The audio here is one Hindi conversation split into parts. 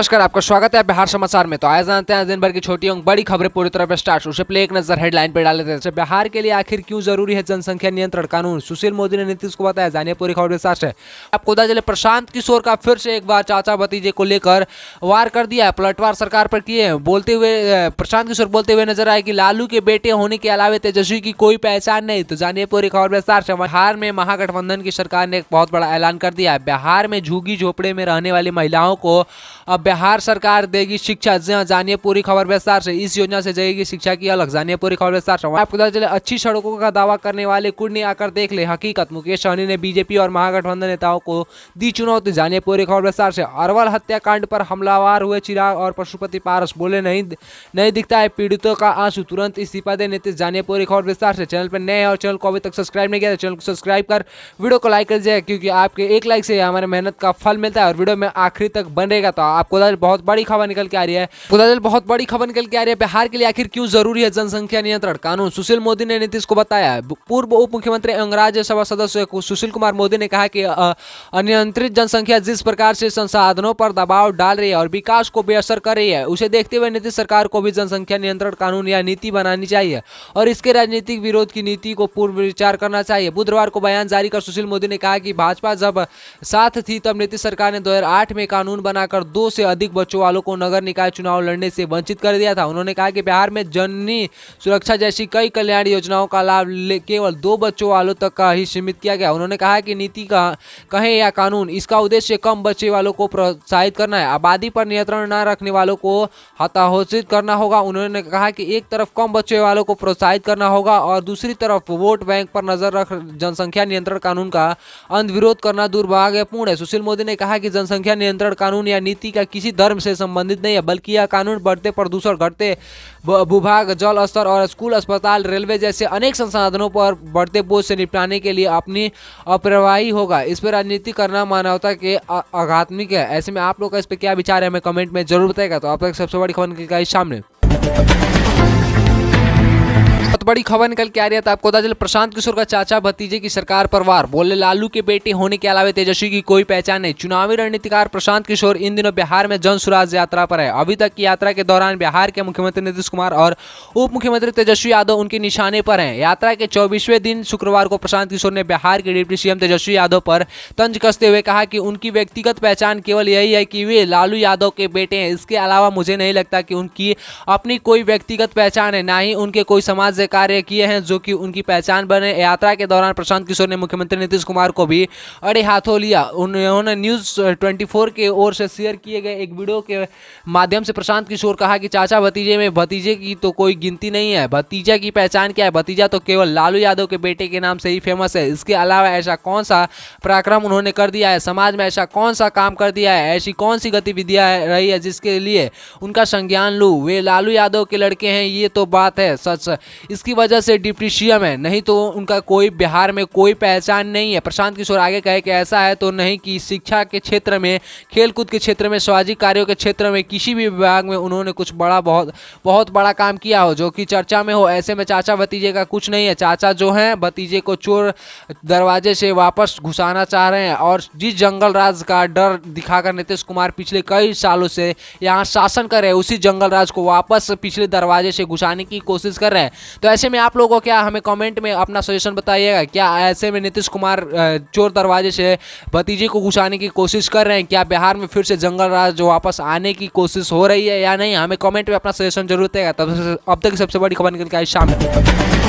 नमस्कार, आपका स्वागत है बिहार समाचार में। तो आज जानते हैं दिन भर की छोटी और बड़ी खबरें पूरी तरह से स्टार्ट। उससे पहले एक नजर हेडलाइन पर डाल देते हैं। बिहार के लिए आखिर क्यों जरूरी है जनसंख्या नियंत्रण कानून, सुशील मोदी ने नीतीश को बताया। जानिए पूरी खबर विस्तार से। आपको पता चले प्रशांत किशोर का फिर से एक बार चाचा भतीजे को लेकर वार कर दिया है, पलटवार सरकार पर किए हैं। बोलते हुए प्रशांत किशोर बोलते हुए नजर आए कि लालू के बेटे होने के अलावा तेजस्वी की कोई पहचान नहीं। तो जानिए पूरी खबर विस्तार से। बिहार में महागठबंधन की सरकार ने एक बहुत बड़ा ऐलान कर दिया है। बिहार में झुग्गी झोपड़े में रहने वाली महिलाओं को अब बिहार सरकार देगी शिक्षा। जानिए पूरी खबर विस्तार से। इस योजना से जाएगी शिक्षा की अलग। जानिए पूरी खबर विस्तार से। आपको पता चले अच्छी सड़कों का दावा करने वाले कुछ नहीं आकर देख ले हकीकत। मुकेश सहनी ने बीजेपी और महागठबंधन नेताओं को दी चुनौती। जानिए पूरी खबर विस्तार से। अरवल हत्याकांड पर हमलावर हुए चिराग और पशुपति पारस बोले नहीं दिखता है पीड़ितों का आंसू, तुरंत इस्तीफा दे नीतीश। जानिए पूरी खबर विस्तार से। चैनल पर नए और चैनल को अभी तक सब्सक्राइब नहीं किया तो चैनल को सब्सक्राइब कर वीडियो को लाइक कर दीजिए, क्योंकि आपके एक लाइक से हमारे मेहनत का फल मिलता है और वीडियो में आखिरी तक बनेगा। तो आपको बहुत बड़ी खबर निकल के आ रही है। बहुत बड़ी खबर निकल के आ रही है। बिहार के लिए आखिर क्यों जरूरी है जनसंख्या नियंत्रण कानून, सुशील मोदी ने नीतीश को बताया। पूर्व उप मुख्यमंत्री एवं राज्यसभा सदस्य सुशील कुमार मोदी ने कहा कि अनियंत्रित जनसंख्या जिस प्रकार से संसाधनों पर दबाव डाल रही है और विकास को बेअसर कर रही है, उसे देखते हुए नीतीश सरकार को भी जनसंख्या नियंत्रण कानून या नीति बनानी चाहिए और इसके राजनीतिक विरोध की नीति को पूर्व विचार करना चाहिए। बुधवार को बयान जारी कर सुशील मोदी ने कहा कि भाजपा जब साथ थी तब नीतीश सरकार ने 2008 में कानून बनाकर 2 से अधिक बच्चों वालों को नगर निकाय चुनाव लड़ने से वंचित कर दिया था। उन्होंने कहा कि बिहार में जननी सुरक्षा जैसी कई कल्याण योजनाओं का लाभ केवल 2 बच्चों वालों तक का ही सीमित किया गया। उन्होंने कहा कि नीति का कहें या कानून, इसका उद्देश्य कम बच्चे वालों को प्रोत्साहित करना है, आबादी पर नियंत्रण न रखने वालों को हताहत करना होगा। उन्होंने कहा कि एक तरफ कम बच्चे वालों को प्रोत्साहित करना होगा और दूसरी तरफ वोट बैंक पर नजर रख जनसंख्या नियंत्रण कानून का अंधविरोध करना दुर्भाग्यपूर्ण है। सुशील मोदी ने कहा कि जनसंख्या नियंत्रण कानून या नीति का किसी धर्म से संबंधित नहीं है, बल्कि यह कानून बढ़ते प्रदूषण, घटते भूभाग, जल स्तर और स्कूल, अस्पताल, रेलवे जैसे अनेक संसाधनों पर बढ़ते बोझ से निपटाने के लिए अपनी अप्रवाही होगा। इस पर राजनीति करना मानवता के आघातमिक है। ऐसे में आप लोग का इस पर क्या विचार है, हमें कमेंट में जरूर बताएगा। तो आप तक सबसे बड़ी खबर निकल के आई सामने। बहुत बड़ी खबर निकल के आ रही है। तो आपको पता चले प्रशांत किशोर का चाचा भतीजे की सरकार पर वार, बोले लालू के बेटे होने के अलावा तेजस्वी की कोई पहचान नहीं। चुनावी रणनीतिकार प्रशांत किशोर इन दिनों बिहार में जन सुराज यात्रा पर है। अभी तक की यात्रा के दौरान बिहार के मुख्यमंत्री नीतीश कुमार और उप मुख्यमंत्री तेजस्वी यादव उनके निशाने पर हैं। यात्रा के 24वें दिन शुक्रवार को प्रशांत किशोर ने बिहार के डिप्टी सीएम तेजस्वी यादव पर तंज कसते हुए कहा कि उनकी व्यक्तिगत पहचान केवल यही है कि वे लालू यादव के बेटे हैं। इसके अलावा मुझे नहीं लगता कि उनकी अपनी कोई व्यक्तिगत पहचान है, ना ही उनके कोई समाज से कार्य किए हैं जो कि उनकी पहचान बने। यात्रा के दौरान प्रशांत किशोर ने मुख्यमंत्री नीतीश कुमार को भी अड़े हाथों लिया। उन्होंने न्यूज़ 24 के ओर से शेयर किए गए एक वीडियो के माध्यम से प्रशांत किशोर कहा कि चाचा भतीजे में भतीजे की तो कोई गिनती नहीं है। भतीजा की पहचान क्या है? भतीजा तो केवल लालू यादव के बेटे के नाम से ही फेमस है। इसके अलावा ऐसा कौन सा पराक्रम उन्होंने कर दिया है, समाज में ऐसा कौन सा काम कर दिया है, ऐसी कौन सी गतिविधियां रही है जिसके लिए उनका संज्ञान लूँ? वे लालू यादव के लड़के हैं, ये तो बात है सच। इसकी वजह से डिप्टी सीएम है, नहीं तो उनका कोई बिहार में कोई पहचान नहीं है। प्रशांत किशोर आगे कहे कि ऐसा है तो नहीं कि शिक्षा के क्षेत्र में, खेलकूद के क्षेत्र में, सामाजिक कार्यों के क्षेत्र में, किसी भी विभाग में उन्होंने कुछ बहुत बड़ा काम किया हो जो कि चर्चा में हो। ऐसे में चाचा भतीजे का कुछ नहीं है। चाचा जो हैं भतीजे को चोर दरवाजे से वापस घुसाना चाह रहे हैं और जिस जंगल राज का डर दिखाकर नीतीश कुमार पिछले कई सालों से यहाँ शासन कर रहे हैं, उसी जंगल राज को वापस पिछले दरवाजे से घुसाने की कोशिश कर रहे हैं। तो ऐसे में आप लोगों को क्या, हमें कमेंट में अपना सजेशन बताइएगा। क्या ऐसे में नीतीश कुमार चोर दरवाजे से भतीजे को घुसाने की कोशिश कर रहे हैं? क्या बिहार में फिर से जंगल राज वापस आने की कोशिश हो रही है या नहीं? हमें कमेंट में अपना सजेशन जरूर देगा। तब अब तक सबसे बड़ी खबर निकल के आई शाम में।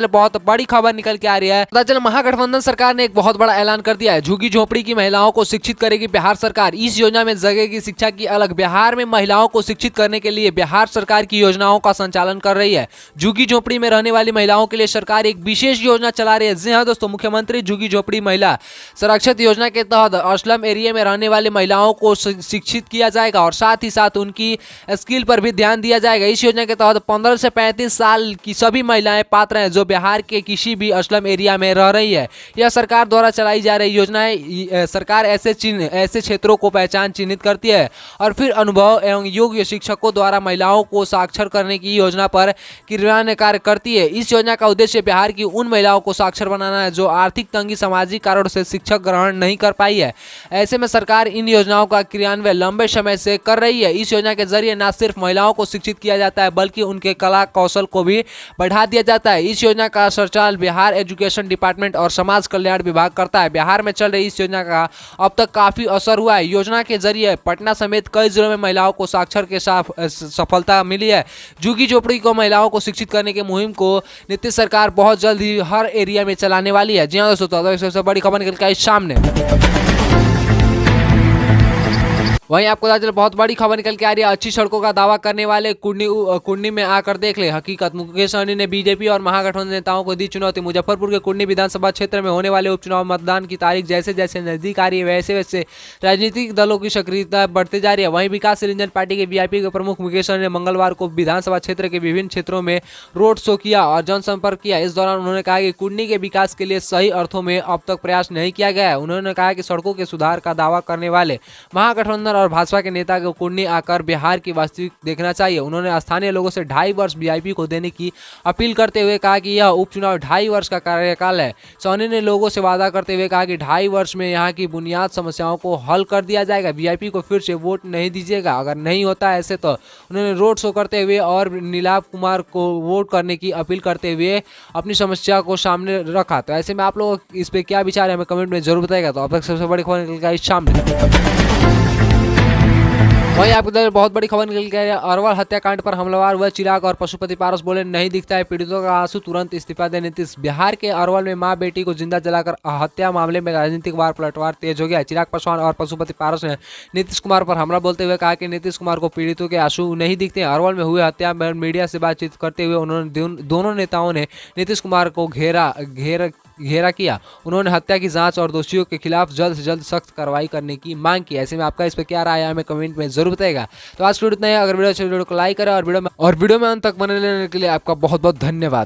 बहुत बड़ी खबर निकल के आ रही है। पता चला महागठबंधन सरकार ने एक बहुत बड़ा ऐलान कर दिया है। झुग्गी झोपड़ी की महिलाओं को शिक्षित करेगी बिहार सरकार। इस योजना में जगेगी शिक्षा की अलग। बिहार में महिलाओं को शिक्षित करने के लिए बिहार सरकार की योजनाओं का संचालन कर रही है। झुग्गी झोपड़ी में रहने वाली महिलाओं के लिए सरकार एक विशेष योजना चला रही है। जी हाँ दोस्तों, मुख्यमंत्री झुग्गी झोपड़ी महिला सुरक्षित योजना के तहत अस्लम एरिया में रहने वाली महिलाओं को शिक्षित किया जाएगा और साथ ही साथ उनकी स्किल पर भी ध्यान दिया जाएगा। इस योजना के तहत 15 से 35 साल की सभी महिलाएं पात्र हैं जो बिहार के किसी भी अस्लम एरिया में रह रही है। यह सरकार द्वारा चलाई जा रही योजनाएं सरकार ऐसे क्षेत्रों को पहचान चिन्हित करती है और फिर अनुभव एवं योग्य शिक्षकों द्वारा महिलाओं को साक्षर करने की योजना पर क्रियान्वयन कार्य करती है। इस योजना का उद्देश्य बिहार की उन महिलाओं को साक्षर बनाना है जो आर्थिक तंगी, सामाजिक कारणों से शिक्षक ग्रहण नहीं कर पाई है। ऐसे में सरकार इन योजनाओं का क्रियान्वयन लंबे समय से कर रही है। इस योजना के जरिए न सिर्फ महिलाओं को शिक्षित किया जाता है बल्कि उनके कला कौशल को भी बढ़ा दिया जाता है। इस योजना का संचालन बिहार एजुकेशन डिपार्टमेंट और समाज कल्याण विभाग करता है। बिहार में चल रही इस योजना का अब तक काफी असर हुआ है। योजना के जरिए पटना समेत कई जिलों में महिलाओं को साक्षर के साथ सफलता मिली है। झुग्गी झोपड़ी को महिलाओं को शिक्षित करने की मुहिम को नीतीश सरकार बहुत जल्द ही हर एरिया में चलाने वाली है। जी हाँ दोस्तों, तो सबसे बड़ी खबर निकल के आई सामने। वहीं आपको बता चले बहुत बड़ी खबर निकल के आ रही है। अच्छी सड़कों का दावा करने वाले कुंडी में आकर देख ले हकीकत। मुकेश सहनी ने बीजेपी और महागठबंधन नेताओं को दी चुनौती। मुजफ्फरपुर के कुंडी विधानसभा क्षेत्र में होने वाले उपचुनाव मतदान की तारीख जैसे जैसे नजदीक आ रही है वैसे वैसे राजनीतिक दलों की सक्रियता बढ़ती जा रही है। वहीं विकासशील इंजन पार्टी के वीआईपी के प्रमुख मुकेश सहनी ने मंगलवार को विधानसभा क्षेत्र के विभिन्न क्षेत्रों में रोड शो किया और जनसंपर्क किया। इस दौरान उन्होंने कहा कि कुंडी के विकास के लिए सही अर्थों में अब तक प्रयास नहीं किया गया है। उन्होंने कहा कि सड़कों के सुधार का दावा करने वाले महागठबंधन और भाजपा के नेता को कुंडी आकर बिहार की वास्तविक देखना चाहिए। उन्होंने स्थानीय लोगों से 2.5 वर्ष वीआईपी को देने की अपील करते हुए कहा कि यह उपचुनाव 2.5 वर्ष का कार्यकाल है। सोनी ने लोगों से वादा करते हुए कहा कि 2.5 वर्ष में यहाँ की बुनियाद समस्याओं को हल कर दिया जाएगा। वीआईपी को फिर से वोट नहीं दीजिएगा। अगर नहीं होता ऐसे तो उन्होंने रोड शो करते हुए और नीलाभ कुमार को वोट करने की अपील करते हुए अपनी समस्या को सामने रखा। तो ऐसे में आप लोग इस पे क्या विचार है हमें कमेंट में जरूर बताएगा। तो अब तक सबसे बड़ी खबर निकल गई सामने। वहीं आपको बहुत बड़ी खबर निकल के अरवल हत्याकांड पर हमलावर हुए चिराग और पशुपति पारस बोले नहीं दिखता है पीड़ितों का आंसू, तुरंत इस्तीफा दे नीतीश। बिहार के अरवल में मां बेटी को जिंदा जलाकर हत्या मामले में राजनीतिक वार पलटवार तेज हो गया। चिराग पासवान और पशुपति पारस ने नीतीश कुमार पर हमला बोलते हुए कहा कि नीतीश कुमार को पीड़ितों के आंसू नहीं दिखते। अरवल में हुए हत्या में मीडिया से बातचीत करते हुए उन्होंने दोनों नेताओं ने नीतीश कुमार को घेरा किया। उन्होंने हत्या की जांच और दोषियों के खिलाफ जल्द से जल्द सख्त कार्रवाई करने की मांग की। ऐसे में आपका इस पर क्या राय है हमें कमेंट में जरूर बताएगा। तो आज वीडियो इतना है। अगर वीडियो अच्छी वीडियो को लाइक करें और वीडियो में अंत तक बने रहने के लिए आपका बहुत बहुत धन्यवाद।